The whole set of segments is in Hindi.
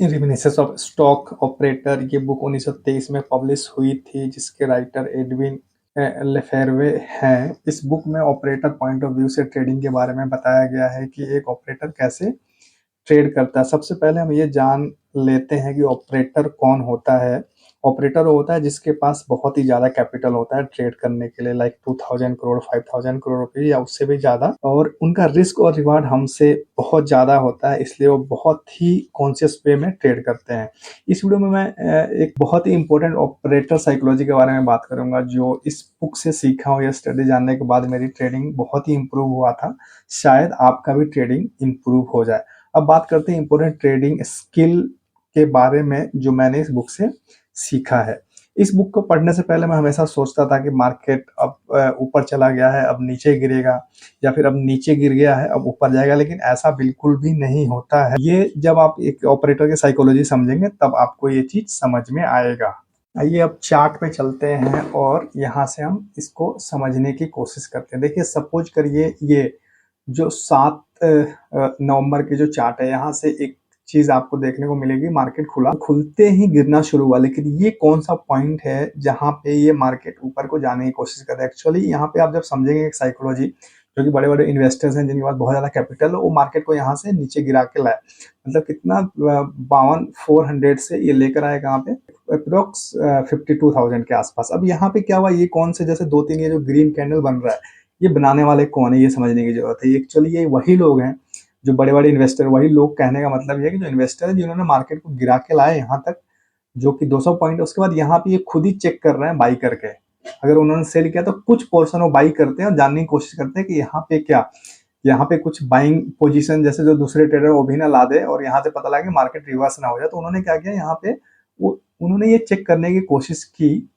रिमिनिसेंस ऑफ स्टॉक ऑपरेटर, ये बुक 1923 में पब्लिश हुई थी, जिसके राइटर एडविन लेफेरवे हैं। इस बुक में ऑपरेटर पॉइंट ऑफ व्यू से ट्रेडिंग के बारे में बताया गया है कि एक ऑपरेटर कैसे ट्रेड करता है। सबसे पहले हम ये जान लेते हैं कि ऑपरेटर कौन होता है। ऑपरेटर वो होता है जिसके पास बहुत ही ज़्यादा कैपिटल होता है ट्रेड करने के लिए, लाइक 2000 करोड़ 5000 करोड़ रुपए या उससे भी ज़्यादा, और उनका रिस्क और रिवार्ड हमसे बहुत ज़्यादा होता है, इसलिए वो बहुत ही कॉन्शियस वे में ट्रेड करते हैं। इस वीडियो में मैं एक बहुत ही इंपॉर्टेंट ऑपरेटर साइकोलॉजी के बारे में बात करूंगा, जो इस बुक से सीखा हूँ। यह स्टडी जानने के बाद मेरी ट्रेडिंग बहुत ही इंप्रूव हुआ था। शायद आपका भी ट्रेडिंग इंप्रूव हो जाए। अब बात करते हैं इंपॉर्टेंट ट्रेडिंग स्किल के बारे में, जो मैंने इस बुक से सीखा है। इस बुक को पढ़ने से पहले मैं हमेशा सोचता था कि मार्केट अब ऊपर चला गया है, अब नीचे गिरेगा, या फिर अब नीचे गिर गया है अब ऊपर जाएगा, लेकिन ऐसा बिल्कुल भी नहीं होता है। ये जब आप एक ऑपरेटर की साइकोलॉजी समझेंगे तब आपको ये चीज समझ में आएगा। आइए अब चार्ट पे चलते हैं और यहाँ से हम इसको समझने की कोशिश करते हैं। देखिए, सपोज करिए ये जो 7 नवंबर की जो चार्ट है, यहाँ से एक चीज आपको देखने को मिलेगी, मार्केट खुलते ही गिरना शुरू हुआ। लेकिन ये कौन सा पॉइंट है जहां पे ये मार्केट ऊपर को जाने की कोशिश कर रहा है? एक्चुअली यहाँ पे आप जब समझेंगे एक साइकोलॉजी, जो कि बड़े बड़े इन्वेस्टर्स हैं जिनके पास बहुत ज्यादा कैपिटल है, वो मार्केट को यहाँ से नीचे गिरा के लाए। मतलब कितना, 52,400 से ये लेकर आए कहाँ पे, अप्रोक्स 52,000 के आसपास। अब यहाँ पे क्या हुआ, ये कौन से जैसे 2-3 ये जो ग्रीन कैंडल बन रहा है, ये बनाने वाले कौन है, ये समझने की जरूरत है। एक्चुअली ये वही लोग हैं जो बड़े बड़े इन्वेस्टर, वही लोग, कहने का मतलब ये है कि जो इन्वेस्टर है जिन्होंने मार्केट को गिरा के लाए यहाँ तक, जो कि 200 पॉइंट है। उसके बाद यहाँ पे ये खुद ही चेक कर रहे हैं बाई करके। अगर उन्होंने सेल किया तो कुछ पोर्शन वो बाई करते हैं और जानने की कोशिश करते हैं कि यहाँ पे क्या, यहाँ पे कुछ बाइंग पोजीशन जैसे जो दूसरे ट्रेडर वो भी ना ला दे और यहाँ से पता लगा कि मार्केट रिवर्स ना हो जाए। तो उन्होंने क्या किया, यहाँ पे वो उन्होंने ये चेक करने की कोशिश की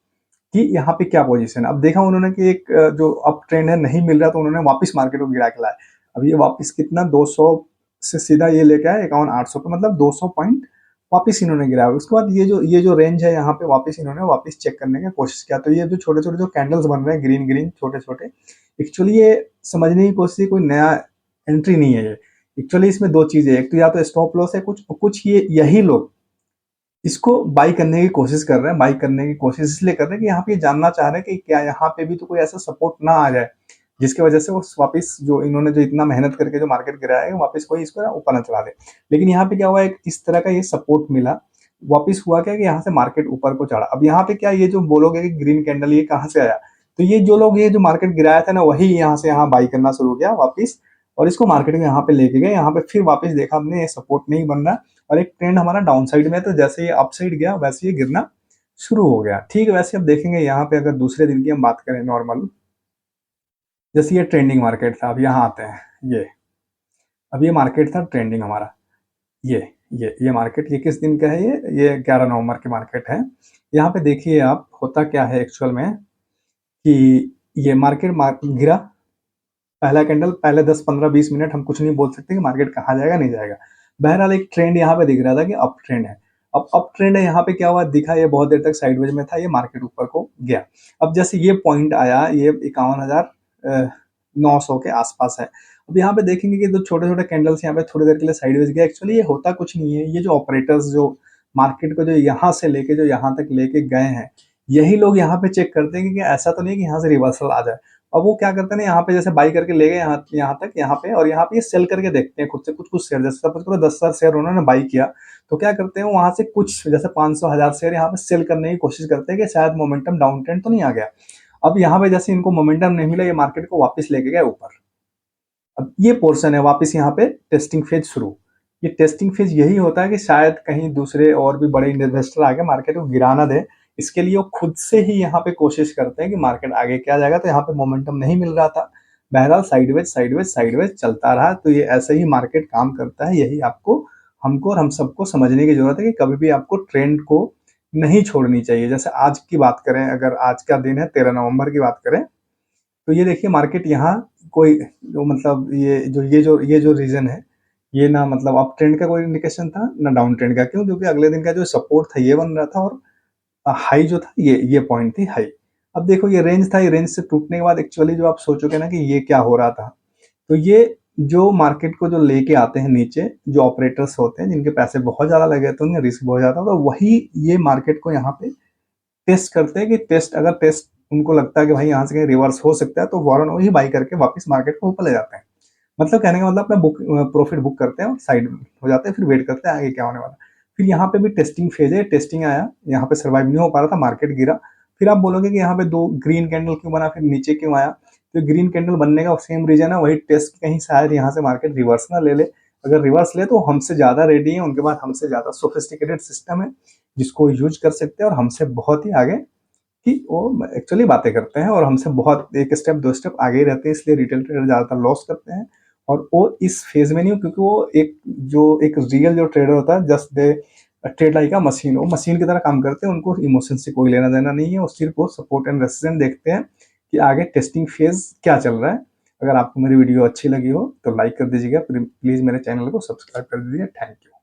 कि यहाँ पे क्या पोजीशन है। अब देखा उन्होंने कि एक जो अप ट्रेंड है नहीं मिल रहा, तो उन्होंने वापस मार्केट को गिरा के लाया। अब ये वापस कितना, 200 से सीधा ये लेके आए 51,800 पे, मतलब 200 पॉइंट वापस इन्होंने गिराया। उसके बाद ये जो रेंज है यहाँ पे वापस इन्होंने वापस चेक करने की कोशिश किया। तो ये जो छोटे छोटे जो कैंडल्स बन रहे हैं ग्रीन ग्रीन छोटे छोटे, एक्चुअली ये समझने की कोशिश, कोई नया एंट्री नहीं है ये। एक्चुअली इसमें दो चीजें, एक तो या तो स्टॉप लॉस है, कुछ ये यही लोग इसको बाई करने की कोशिश कर रहे हैं। बाई करने की कोशिश इसलिए कर रहे हैं कि यहाँ पे जानना चाह रहे हैं कि क्या यहाँ पे भी तो कोई ऐसा सपोर्ट ना आ जाए जिसकी वजह से वो वापस जो इन्होंने जो इतना मेहनत करके जो मार्केट गिराया है वापस कोई इसको ऊपर न चला दे। लेकिन यहाँ पे क्या हुआ, एक इस तरह का ये सपोर्ट मिला, वापस हुआ क्या कि यहाँ से मार्केट ऊपर को चढ़ा। अब यहाँ पे क्या, ये जो बोलोगे कि ग्रीन कैंडल ये कहाँ से आया, तो ये जो लोग ये जो मार्केट गिराया था ना, वही यहाँ से यहाँ बाई करना शुरू किया वापस, और इसको मार्केट में यहाँ पे लेके गए। यहाँ पे फिर वापस देखा हमने ये सपोर्ट नहीं बन रहा, और एक ट्रेंड हमारा डाउन साइड में है, तो जैसे ये अप साइड गया वैसे ये गिरना शुरू हो गया। ठीक है, वैसे अब देखेंगे यहाँ पे अगर दूसरे दिन की हम बात करें नॉर्मल, जैसे ये ट्रेंडिंग मार्केट था। अब यहाँ आते हैं, ये अब ये मार्केट था ट्रेंडिंग हमारा, ये मार्केट, ये किस दिन का है, ये 11 नवंबर की मार्केट है। यहाँ पे देखिए आप, होता क्या है एक्चुअल में कि ये मार्केट गिरा, पहला कैंडल, पहले 10-15-20 मिनट हम कुछ नहीं बोल सकते कि मार्केट कहाँ जाएगा नहीं जाएगा। बहरहाल एक ट्रेंड यहाँ पे दिख रहा था कि अप ट्रेंड है। अब अप ट्रेंड है, यहाँ पे क्या हुआ, दिखा ये बहुत देर तक साइडवेज में था, ये मार्केट ऊपर को गया। अब जैसे ये पॉइंट आया, ये 51,900 के आसपास है। अब यहाँ पे देखेंगे कि जो छोटे छोटे कैंडल्स यहाँ पे थोड़ी देर के लिए साइडवेज गया। एक्चुअली ये होता कुछ नहीं है, ये जो ऑपरेटर्स जो मार्केट को जो यहाँ से लेके जो यहाँ तक लेके गए हैं, यही लोग यहाँ पे चेक करते हैं कि ऐसा तो नहीं कि यहाँ से रिवर्सल आ जाए। अब वो क्या करते हैं ना, यहाँ पे जैसे बाई करके ले गए यहाँ तक, यहाँ पे, और यहाँ पे ये सेल करके देखते हैं खुद से कुछ शेयर। जैसे सपोज करो 10,000 शेयर उन्होंने बाई किया, तो क्या करते हैं वहां से कुछ जैसे 500-1000 शेयर यहाँ पे सेल करने की कोशिश करते हैं कि शायद मोमेंटम डाउन ट्रेंड तो नहीं आ गया। अब यहाँ पे जैसे इनको मोमेंटम नहीं मिला, ये मार्केट को वापस लेके गए ऊपर। अब ये पोर्शन है वापस यहाँ पे टेस्टिंग फेज शुरू। ये टेस्टिंग फेज यही होता है कि शायद कहीं दूसरे और भी बड़े इन्वेस्टर आके मार्केट को गिराना दे, इसके लिए वो खुद से ही यहाँ पे कोशिश करते हैं कि मार्केट आगे क्या जाएगा। तो यहाँ पे मोमेंटम नहीं मिल रहा था, बहरहाल साइडवेज साइडवेज साइडवेज चलता रहा। तो ये ऐसे ही मार्केट काम करता है, यही आपको, हमको और हम सबको समझने की जरूरत है कि कभी भी आपको ट्रेंड को नहीं छोड़नी चाहिए। जैसे आज की बात करें, अगर आज का दिन है 13 नवंबर की बात करें, तो ये देखिए मार्केट यहाँ कोई जो मतलब ये जो रीजन है, ये ना मतलब अप ट्रेंड का कोई इंडिकेशन था ना डाउन ट्रेंड का। क्यों? क्योंकि अगले दिन का जो सपोर्ट था ये बन रहा था, और हाई जो था ये पॉइंट थी हाई। अब देखो ये रेंज था, ये रेंज से टूटने के बाद एक्चुअली जो आप सोचोगे ना कि ये क्या हो रहा था, तो ये जो मार्केट को जो लेके आते हैं नीचे, जो ऑपरेटर्स होते हैं जिनके पैसे बहुत ज़्यादा लगे तो उन्हें रिस्क बहुत ज़्यादा, तो वही ये मार्केट को यहाँ पे टेस्ट करते हैं कि टेस्ट उनको लगता है कि भाई यहाँ से कहीं रिवर्स हो सकता है, तो फौरन वही बाई करके वापस मार्केट को ऊपर ले जाते हैं। मतलब कहने का मतलब अपना बुक प्रॉफिट बुक करते हैं और साइड में हो जाते हैं, फिर वेट करते हैं आगे क्या होने वाला। फिर यहाँ पे भी टेस्टिंग फेज है, टेस्टिंग आया, यहाँ पे सर्वाइव नहीं हो पा रहा था, मार्केट गिरा। फिर आप बोलोगे कि यहाँ पे दो ग्रीन कैंडल क्यों बना, फिर नीचे क्यों आया। तो ग्रीन कैंडल बनने का सेम रीजन है, वही टेस्ट, कहीं शायद यहाँ से मार्केट रिवर्स ना ले ले। अगर रिवर्स ले तो हमसे ज्यादा रेडी है, उनके पास हमसे ज्यादा सोफिस्टिकेटेड सिस्टम है जिसको यूज कर सकते हैं और हमसे बहुत ही आगे कि वो एक्चुअली बातें करते हैं और हमसे बहुत एक स्टेप दो स्टेप आगे ही रहते हैं, इसलिए रिटेल ट्रेडर ज्यादातर लॉस करते हैं। और वो इस फेज में नहीं हो, क्योंकि वो एक रियल जो ट्रेडर होता है, just they trade like a machine, वो मशीन की तरह काम करते हैं, उनको इमोशन से कोई लेना देना नहीं है, वो सिर्फ वो सपोर्ट एंड रेसिस्टेंस देखते हैं कि आगे टेस्टिंग फेज क्या चल रहा है। अगर आपको मेरी वीडियो अच्छी लगी हो तो लाइक कर दीजिएगा, प्लीज मेरे चैनल को सब्सक्राइब कर दीजिए। Thank you.